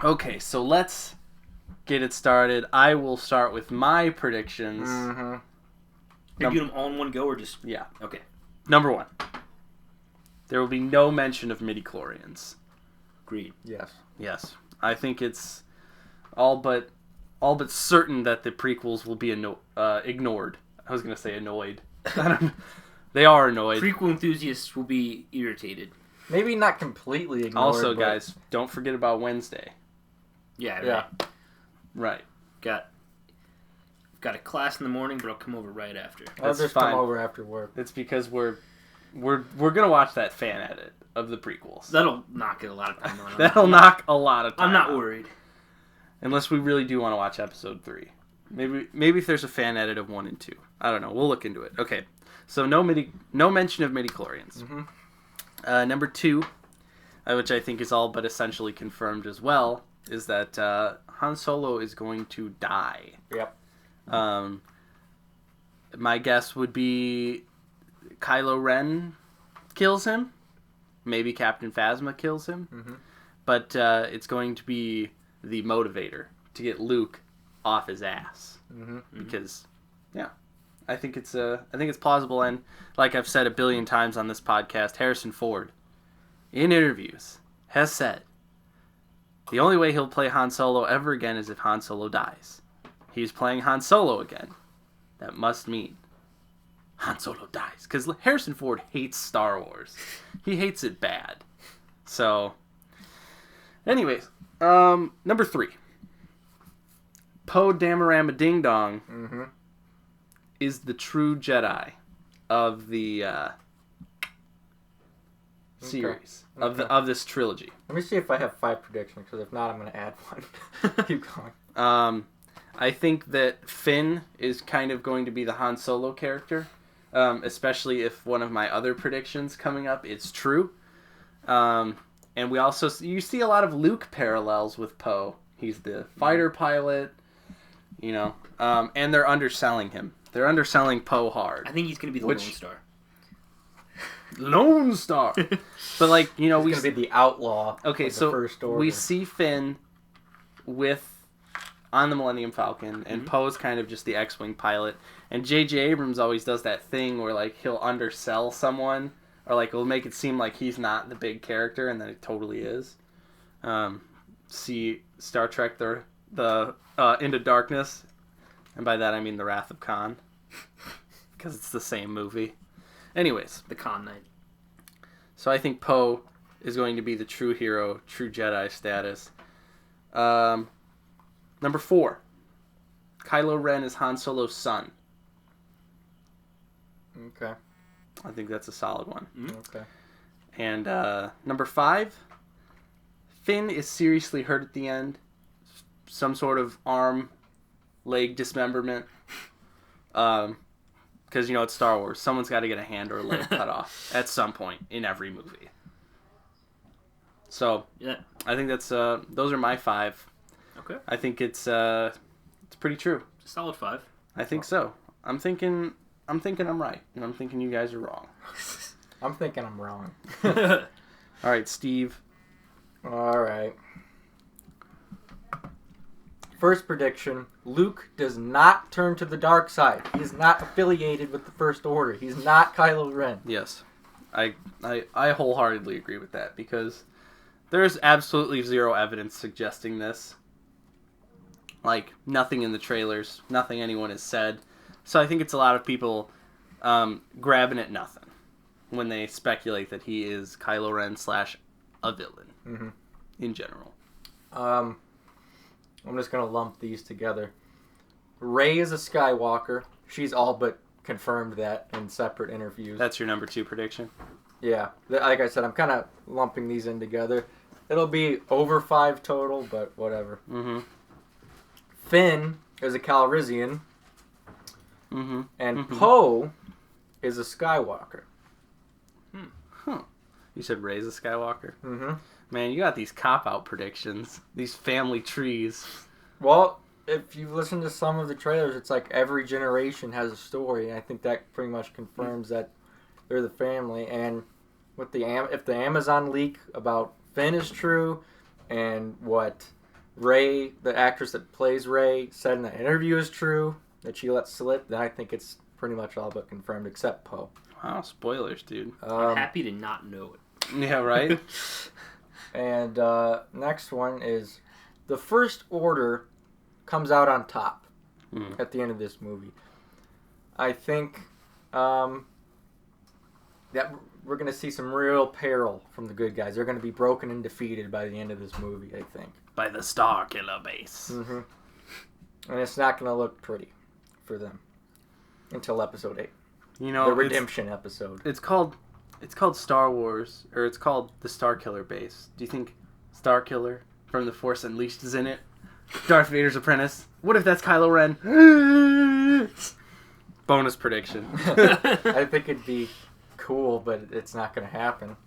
Okay, so let's get it started. I will start with my predictions. Mm-hmm. Are you doing them all in one go or just... Yeah. Okay. Number 1. There will be no mention of midichlorians. Agreed. Yes. Yes. I think it's all but certain that the prequels will be ignored. I was going to say annoyed. They are annoyed. Prequel enthusiasts will be irritated. Maybe not completely ignored. Also, guys, don't forget about Wednesday. Yeah. Right. Got a class in the morning, but I'll come over right after. I'll just come over after work. It's because we're gonna watch that fan edit of the prequels. That'll knock it a lot of time. That'll knock a lot of time. I'm not worried. Unless we really do want to watch episode 3. Maybe if there's a fan edit of 1 and 2. I don't know. We'll look into it. Okay. So no mention of midichlorians. Mm-hmm. Number 2, which I think is all but essentially confirmed as well, is that Han Solo is going to die. Yep. My guess would be Kylo Ren kills him. Maybe Captain Phasma kills him. Mm-hmm. But it's going to be the motivator to get Luke off his ass. Mm-hmm. Because, yeah, I think it's plausible. And like I've said a billion times on this podcast, Harrison Ford, in interviews, has said the only way he'll play Han Solo ever again is if Han Solo dies. He's playing Han Solo again. That must mean Han Solo dies. Because Harrison Ford hates Star Wars. He hates it bad. So, anyways, number 3. Poe Damarama Ding Dong Mm-hmm. is the true Jedi of the series, of this trilogy. Let me see if I have 5 predictions, because if not, I'm going to add one. Keep going. I think that Finn is kind of going to be the Han Solo character, especially if one of my other predictions coming up is true. And you see a lot of Luke parallels with Poe. He's the fighter pilot, and they're underselling him. They're underselling Poe hard. I think he's going to be the Lone Star. Lone Star. But he's going to be the outlaw. Okay, of the so First Order. we see Finn on the Millennium Falcon, and Poe's kind of just the X-Wing pilot. And J.J. Abrams always does that thing where he'll undersell someone, or he'll make it seem like he's not the big character, and then it totally is. See Star Trek: the Into Darkness, and by that I mean The Wrath of Khan, because it's the same movie. Anyways, the Khan Knight. So I think Poe is going to be the true hero, true Jedi status. Number 4. Kylo Ren is Han Solo's son. Okay. I think that's a solid one. Mm-hmm. Okay. And number 5. Finn is seriously hurt at the end. Some sort of arm, leg dismemberment. Because, it's Star Wars. Someone's got to get a hand or a leg cut off at some point in every movie. So, yeah, I think that's those are my 5. Okay. I think it's pretty true. Solid 5. I think so. I'm thinking I'm right, and I'm thinking you guys are wrong. I'm thinking I'm wrong. All right, Steve. All right. First prediction, Luke does not turn to the dark side. He is not affiliated with the First Order. He's not Kylo Ren. Yes. I wholeheartedly agree with that, because there's absolutely zero evidence suggesting this. Nothing in the trailers, nothing anyone has said. So I think it's a lot of people grabbing at nothing when they speculate that he is Kylo Ren / a villain in general. I'm just going to lump these together. Rey is a Skywalker. She's all but confirmed that in separate interviews. That's your number 2 prediction? Yeah. Like I said, I'm kind of lumping these in together. It'll be over 5 total, but whatever. Mm-hmm. Finn is a Calrissian. Mm-hmm. And Poe is a Skywalker. Huh. You said Rey's a Skywalker? Mm-hmm. Man, you got these cop-out predictions. These family trees. Well, if you listen to some of the trailers, it's like every generation has a story. And I think that pretty much confirms that they're the family. And with if the Amazon leak about Finn is true, and what Rey, the actress that plays Rey, said in the interview is true, that she let slip, then I think it's pretty much all but confirmed, except Poe. Wow, spoilers, dude. I'm happy to not know it. Yeah, right? And next one is the First Order comes out on top at the end of this movie. I think that we're going to see some real peril from the good guys. They're going to be broken and defeated by the end of this movie, I think. By the Star Killer base. Mm-hmm. And it's not going to look pretty for them until Episode 8. You know, the redemption episode. It's called Star Wars, or it's called the Star Killer base. Do you think Star Killer from The Force Unleashed is in it? Darth Vader's apprentice? What if that's Kylo Ren? Bonus prediction. I think it'd be cool, but it's not going to happen.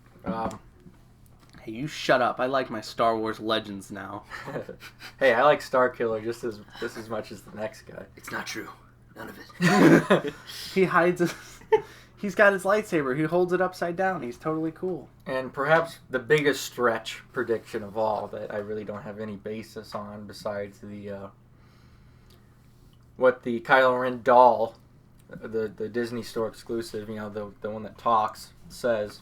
Hey, you shut up. I like my Star Wars Legends now. Hey, I like Star Killer just as much as the next guy. It's not true. None of it. He hides his... He's got his lightsaber. He holds it upside down. He's totally cool. And perhaps the biggest stretch prediction of all that I really don't have any basis on besides the what the Kylo Ren doll, the Disney Store exclusive, you know, the one that talks, says,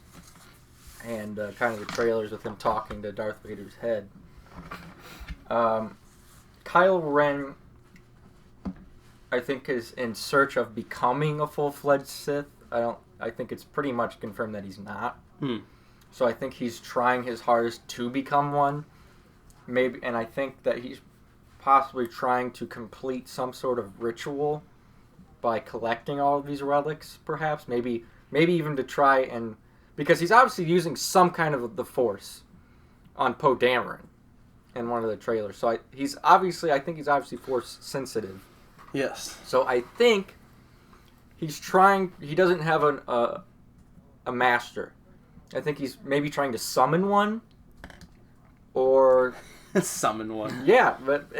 and kind of the trailers with him talking to Darth Vader's head. Kylo Ren, I think, is in search of becoming a full-fledged Sith. I think it's pretty much confirmed that he's not. So I think he's trying his hardest to become one. Maybe, and I think that he's possibly trying to complete some sort of ritual by collecting all of these relics, perhaps. Maybe even to try and... Because he's obviously using some kind of the Force on Poe Dameron in one of the trailers. So I think he's obviously Force sensitive. Yes. So I think he's trying... He doesn't have a master. I think he's maybe trying to summon one. Or... Summon one. Yeah, but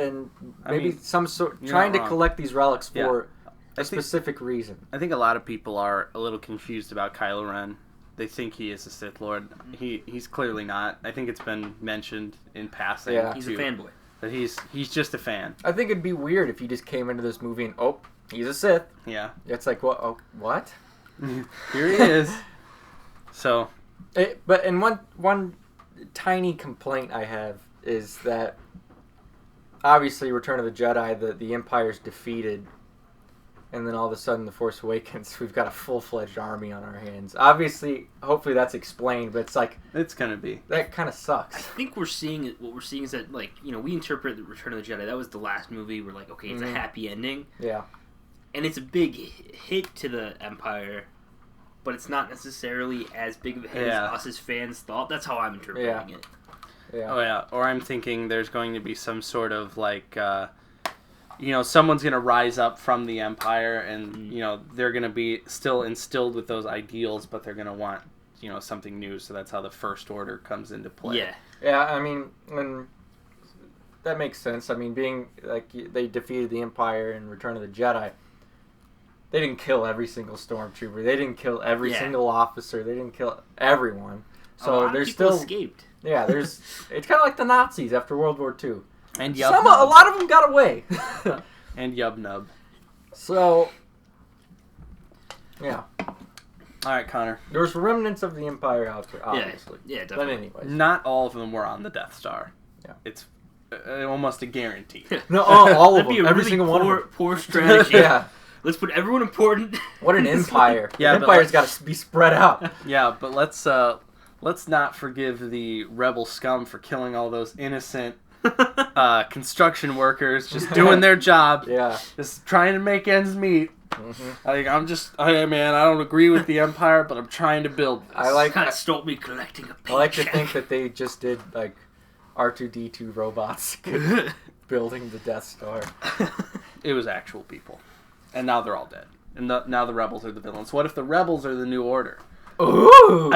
maybe some sort... Trying to collect these relics for a specific reason. I think a lot of people are a little confused about Kylo Ren. They think he is a Sith Lord. He's clearly not. I think it's been mentioned in passing. Yeah. He's a fanboy. That he's just a fan. I think it'd be weird if he just came into this movie and, oh, he's a Sith. Yeah. It's like, what? Oh, what? Here he is. So. But one tiny complaint I have is that obviously Return of the Jedi, the Empire's defeated, and then all of a sudden The Force Awakens, we've got a full-fledged army on our hands. Obviously, hopefully that's explained, but it's like... It's gonna be. That kind of sucks. I think what we're seeing is that, like, you know, we interpret the Return of the Jedi, that was the last movie, we're like, okay, it's a happy ending. Yeah. And it's a big hit to the Empire, but it's not necessarily as big of a hit as us as fans thought. That's how I'm interpreting it. Yeah. Oh, yeah. Or I'm thinking there's going to be some sort of, like, someone's going to rise up from the Empire and, they're going to be still instilled with those ideals, but they're going to want, something new. So that's how the First Order comes into play. Yeah. Yeah, I mean, that makes sense. I mean, being, like, they defeated the Empire in Return of the Jedi. They didn't kill every single stormtrooper. They didn't kill every single officer. They didn't kill everyone. So there's still escaped. Yeah, it's kind of like the Nazis after World War II. And a lot of them got away. And Yub Nub. So, yeah. All right, Connor. There's remnants of the Empire out there, obviously. Yeah, definitely. But anyways. Not all of them were on the Death Star. Yeah. It's almost a guarantee. No, all of That'd be them. a Every really single one of them. poor strategy. Yeah. Let's put everyone important. What an empire. Yeah, the Empire's got to be spread out. Yeah, but let's not forgive the rebel scum for killing all those innocent construction workers just doing their job. Yeah. Just trying to make ends meet. Mm-hmm. I don't agree with the Empire, but I'm trying to build this. Kind of stole me collecting a paycheck. I like to think that they just did, like, R2-D2 robots building the Death Star. It was actual people. And now they're all dead. And now the rebels are the villains. What if the rebels are the New Order? Ooh!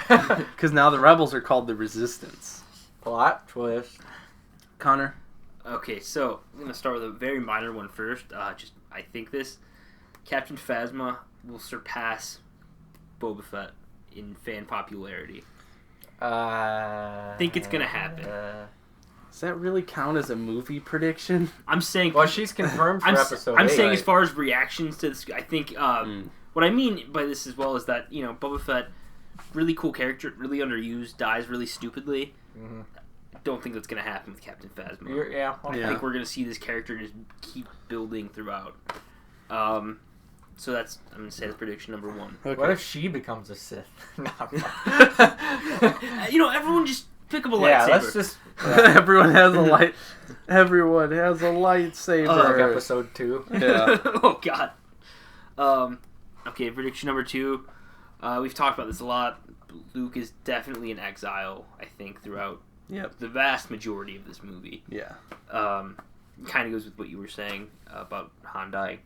Because now the rebels are called the Resistance. Plot twist. Connor? Okay, so I'm going to start with a very minor one first. I think Captain Phasma will surpass Boba Fett in fan popularity. I think it's going to happen. Does that really count as a movie prediction? I'm saying. Well, she's confirmed for episode 8. I'm saying right. as far as reactions to this, I think what I mean by this as well is that Boba Fett, really cool character, really underused, dies really stupidly. Mm-hmm. Don't think that's gonna happen with Captain Phasma. Okay. I think we're gonna see this character just keep building throughout. So I'm gonna say that's prediction number 1. Okay. What if she becomes a Sith? No. Everyone just pick up a lightsaber. Yeah, let's just. Everyone has a light. Everyone has a lightsaber. Like episode 2. Yeah. Oh God. Okay, prediction number 2. We've talked about this a lot. Luke is definitely in exile, I think, throughout the vast majority of this movie. Yeah. Kind of goes with what you were saying about Han dying.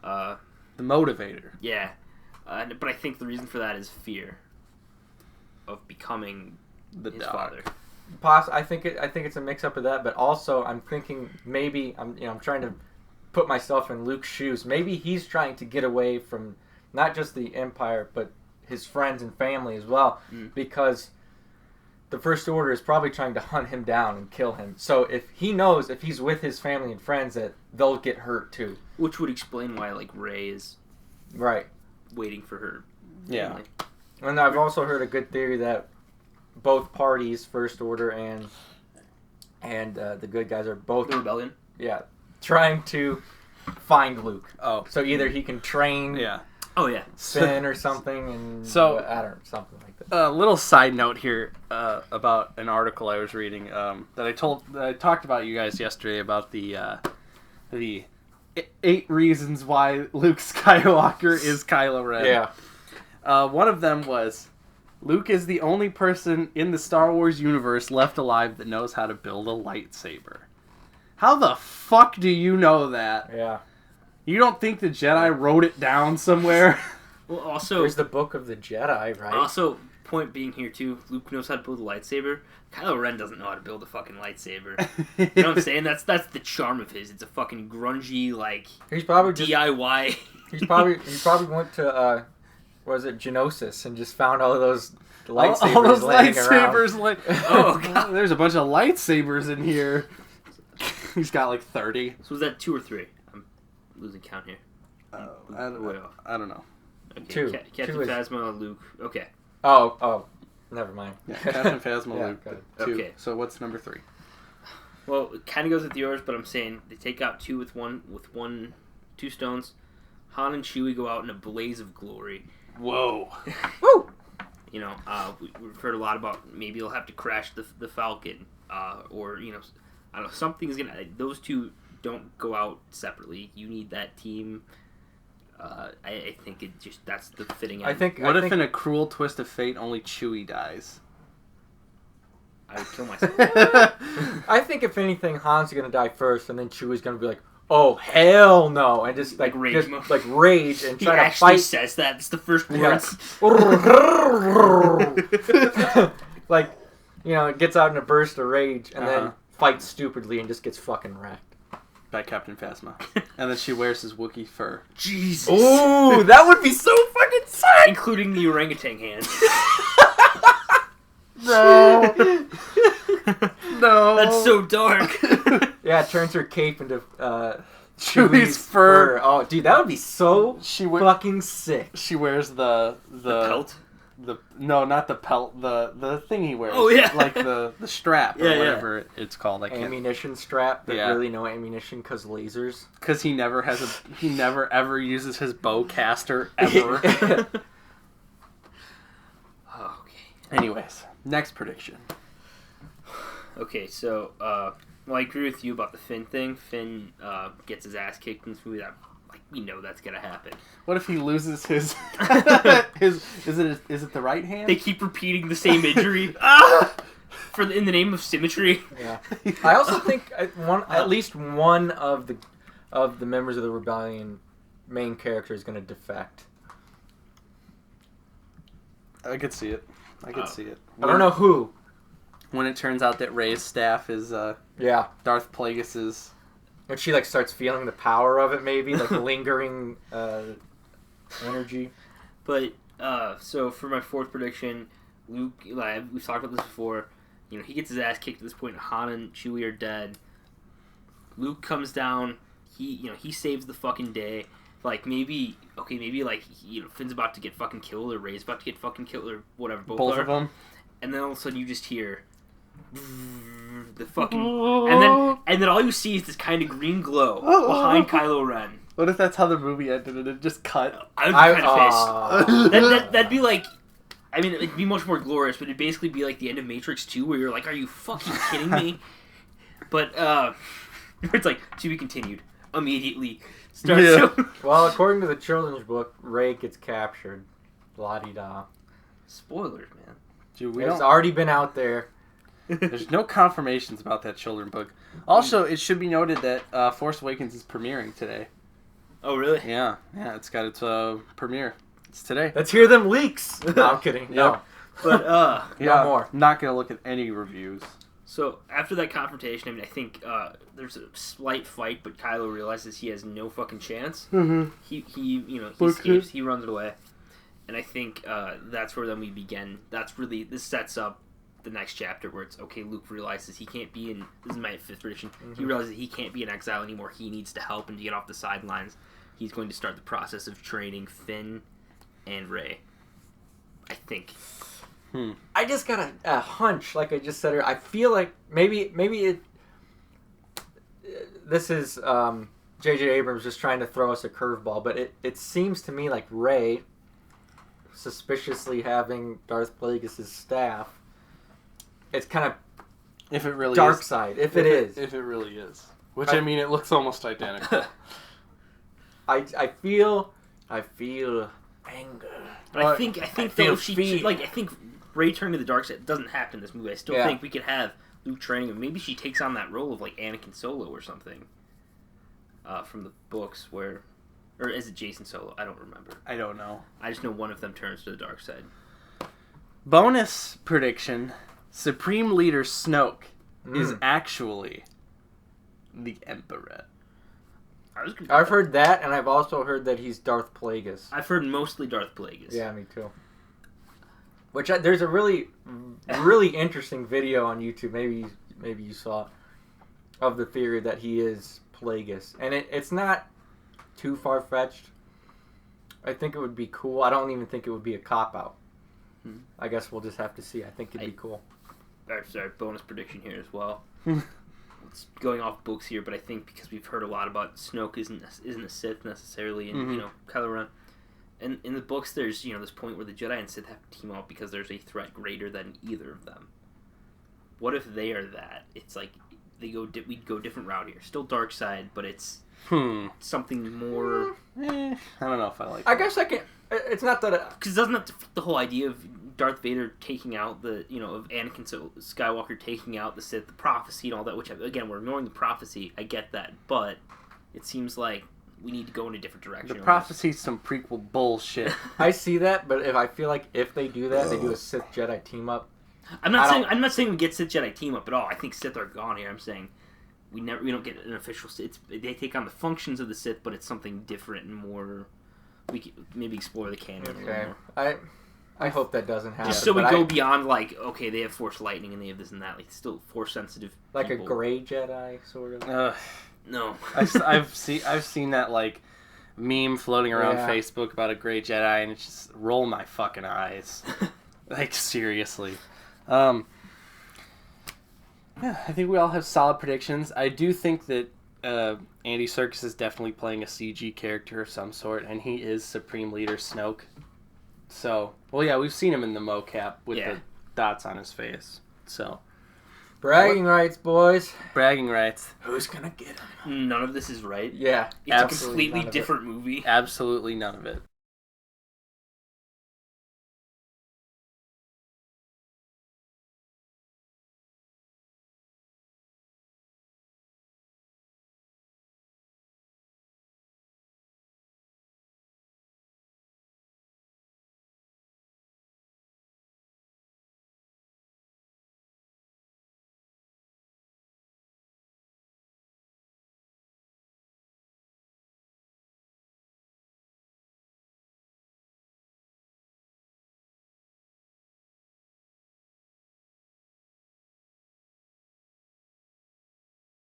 The motivator. Yeah. But I think the reason for that is fear of becoming his father. I think it's a mix-up of that, but also I'm thinking maybe I'm trying to put myself in Luke's shoes. Maybe he's trying to get away from not just the Empire, but his friends and family as well, because the First Order is probably trying to hunt him down and kill him. So if he knows if he's with his family and friends that they'll get hurt too. Which would explain why Rey is right waiting for her. Yeah. Family. And I've also heard a good theory that both parties, First Order and the good guys, are both The rebellion. Yeah, trying to find Luke. Oh. So either he can train Oh yeah. Finn or something, and So- I don't know, something like that. A little side note here about an article I was reading that I talked about you guys yesterday about the 8 reasons why Luke Skywalker is Kylo Ren. Yeah. One of them was Luke is the only person in the Star Wars universe left alive that knows how to build a lightsaber. How the fuck do you know that? Yeah. You don't think the Jedi wrote it down somewhere? Well, also There's the Book of the Jedi, right? Also, point being here too, Luke knows how to build a lightsaber. Kylo Ren doesn't know how to build a fucking lightsaber. You know what I'm saying? That's the charm of his. It's a fucking grungy He's probably just, DIY. he probably went to Geonosis and just found all of those lightsabers all those laying lightsabers, around. Oh God. There's a bunch of lightsabers in here. He's got 30. So was that 2 or 3? I'm losing count here. I don't know. Okay, 2. Captain 2 is... Phasma, Luke. Okay. Oh, never mind. Yeah, Captain Phasma, Yeah, Luke. go ahead. 2. Okay. So what's number 3? Well, it kind of goes with yours, but I'm saying they take out 2 with 2 stones. Han and Chewie go out in a blaze of glory. Whoa. Woo! We've heard a lot about maybe they'll have to crash the Falcon, or I don't know, something's gonna. Those 2 don't go out separately. You need that team. I think that's the fitting end. What if in a cruel twist of fate only Chewie dies? I would kill myself. I think if anything, Han's gonna die first, and then Chewie's gonna be like, "Oh hell no!" and just rage and He try to actually fight. says that. It's the first words. It gets out in a burst of rage, and then fights stupidly and just gets fucking wrecked. By Captain Phasma. And then she wears his Wookiee fur. Jesus. Ooh, that would be so fucking sick! Including the orangutan hands. No. No. That's so dark. Yeah, it turns her cape into Chewie's fur. Oh, dude, that would be so fucking sick. She wears the pelt? No, not the pelt. The thing he wears. Oh yeah, like the strap or whatever it's called. Ammunition strap. But really no ammunition because lasers. Because he never ever uses his bowcaster ever. Okay. Anyways, next prediction. Okay, so I agree with you about the Finn thing. Finn gets his ass kicked in this movie. We know that's gonna happen. What if he loses his is it the right hand? They keep repeating the same injury in the name of symmetry. Yeah. I also think at least one of the members of the rebellion main character is going to defect. I could see it. I don't know who. When it turns out that Rey's staff is Darth Plagueis's. When she starts feeling the power of it, maybe lingering energy. But so for my 4th prediction, Luke, we've talked about this before. he gets his ass kicked at this point. Han and Chewie are dead. Luke comes down. He saves the fucking day. Like, maybe Finn's about to get fucking killed, or Rey's about to get fucking killed, or whatever. Both of them. And then all of a sudden you just hear the fucking... And then all you see is this kind of green glow behind Kylo Ren. What if that's how the movie ended and it just cut? I would be kind of pissed. That'd be like... I mean, it'd be much more glorious, but it'd basically be like the end of Matrix 2, where you're like, are you fucking kidding me? But, it's like, to be continued. Immediately. Well, according to the children's book, Rey gets captured. La-di-da. Spoilers, man. Dude, it's already been out there. There's no confirmations about that children's book. Also, it should be noted that Force Awakens is premiering today. Oh, really? Yeah, it's got its premiere. It's today. Let's hear them leaks. No, I'm kidding. No. But, no more. Not going to look at any reviews. So, after that confrontation, I mean, I think there's a slight fight, but Kylo realizes he has no fucking chance. Mm-hmm. He escapes, he runs away. And I think that's where then we begin. This sets up the next chapter where it's, okay, Luke realizes he can't be in, this is my 5th prediction, he realizes he can't be in exile anymore. He needs to help him to get off the sidelines. He's going to start the process of training Finn and Rey. I think. I just got a hunch, like I just said earlier. I feel like maybe this is J.J. Abrams just trying to throw us a curveball, but it seems to me like Rey, suspiciously having Darth Plagueis' staff, it's kind of if it really dark is. side. If it is. If it really is. Which, I mean, it looks almost identical. I feel anger. But I think though, if she like, I think Rey turning to the dark side doesn't happen in this movie. I still think we could have Luke training him. Maybe she takes on that role of like Anakin Solo or something. From the books, or is it Jason Solo? I don't remember. I don't know. I just know one of them turns to the dark side. Bonus prediction: Supreme Leader Snoke is actually the Emperor. I've heard that, and I've also heard that he's Darth Plagueis. I've heard mostly Darth Plagueis. Yeah, me too. Which there's a really, really interesting video on YouTube. Maybe you saw it, of the theory that he is Plagueis, and it's not too far fetched. I think it would be cool. I don't even think it would be a cop out. I guess we'll just have to see. I think it'd be cool. Sorry, bonus prediction here as well. It's going off books here, but I think because we've heard a lot about Snoke isn't a Sith necessarily, and Kylo Ren. And in the books, there's this point where the Jedi and Sith have to team up because there's a threat greater than either of them. What if they are that? It's like we'd go different route here. Still dark side, but it's something more. I don't know if I like. I guess I can. It's not that because doesn't that defeat the whole idea of Darth Vader taking out of Anakin Skywalker taking out the Sith, the prophecy and all that, which, again, we're ignoring the prophecy. I get that, but it seems like we need to go in a different direction. The prophecy's some prequel bullshit. I see that, but I feel like if they do that, they do a Sith Jedi team up. I'm not saying we get Sith Jedi team up at all. I think Sith are gone here. I'm saying we don't get an official Sith. They take on the functions of the Sith, but it's something different and more. We could maybe explore the canon a little more. I hope that doesn't happen. Just so we go beyond, like, okay, they have Force lightning and they have this and that. Like, still Force sensitive. Like people. A gray Jedi, sort of. No. I've seen that, like, meme floating around Facebook about a gray Jedi, and it's just roll my fucking eyes. Like, seriously. Yeah, I think we all have solid predictions. I do think that Andy Serkis is definitely playing a CG character of some sort, and he is Supreme Leader Snoke. So, well, yeah, we've seen him in the mocap with the dots on his face. So, bragging rights, boys. Bragging rights. Who's gonna get him? None of this is right. Yeah, it's a completely different movie. Absolutely none of it.